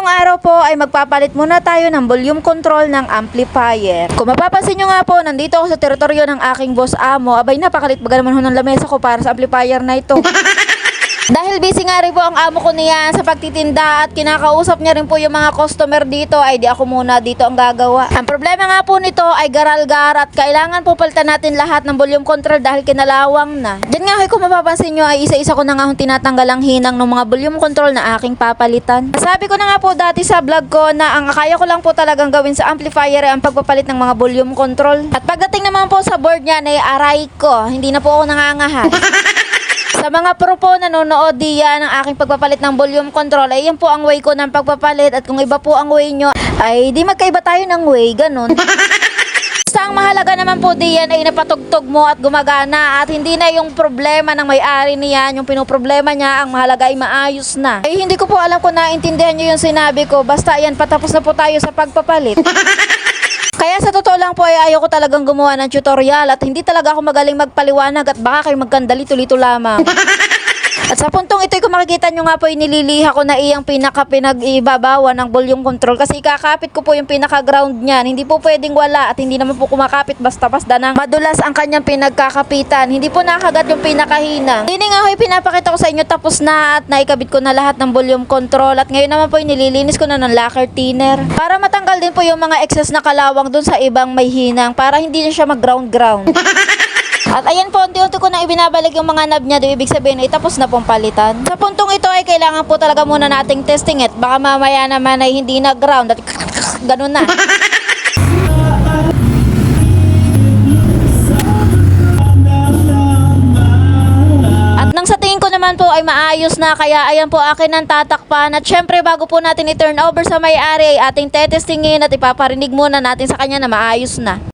ngayong araw po ay magpapalit muna tayo ng volume control ng amplifier. Kung mapapansin nyo nga po, nandito ako sa teritoryo ng aking boss amo. Abay, napakalit baga naman ho ng lamesa ko para sa amplifier na ito. Dahil busy nga rin po ang amo ko niya sa pagtitinda at kinakausap niya rin po yung mga customer dito, ay di ako muna dito ang gagawa. Ang problema nga po nito ay garal-gar at kailangan po palitan natin lahat ng volume control dahil kinalawang na. Diyan nga kung mapapansin nyo ay isa-isa ko na nga tinatanggal ang hinang ng mga volume control na aking papalitan. Sabi ko na nga po dati sa vlog ko na ang kaya ko lang po talagang gawin sa amplifier ay ang pagpapalit ng mga volume control. At pagdating naman po sa board niya ay aray ko, hindi na po ako nangangahat. Sa mga pro po nanonood diyan ng aking pagpapalit ng volume control, ay yan po ang way ko ng pagpapalit. At kung iba po ang way nyo, ay di magkaiba tayo ng way, ganun. Basta ang mahalaga naman po diyan ay napatugtog mo at gumagana at hindi na yung problema ng may-ari niyan, yung pinoproblema niya, ang mahalaga ay maayos na. Ay hindi ko po alam kung naintindihan nyo yung sinabi ko, basta yan patapos na po tayo sa pagpapalit. Kaya sa totoo lang po ay ayoko talagang gumawa ng tutorial at hindi talaga ako magaling magpaliwanag at baka kayo magkandalito-lito lamang. At sa puntong ito, kung makikita nyo nga po, nililiha ko na iyang pinag-ibabawan ng volume control kasi ikakapit ko po yung pinaka-ground niyan. Hindi po pwedeng wala at hindi naman po kumakapit basta-basta nang madulas ang kanyang pinagkakapitan. Hindi po nakagat yung pinakahinang. Hindi nga ho, pinapakita ko sa inyo tapos na at naikabit ko na lahat ng volume control at ngayon naman po nililinis ko na ng lacquer thinner para matanggal din po yung mga excess na kalawang dun sa ibang may hinang para hindi na siya mag-ground. At ayan po, unti-unti ko na ibinabalik yung mga knob niya. Ibig sabihin ay tapos na pong palitan. Sa puntong ito ay kailangan po talaga muna nating testing it. Baka mamaya naman ay hindi na ground at ganun na. At nang sa tingin ko naman po ay maayos na, kaya ayan po akin ang tatakpan. At syempre bago po natin i-turn over sa may-ari ay ating tetestingin at ipaparinig muna natin sa kanya na maayos na.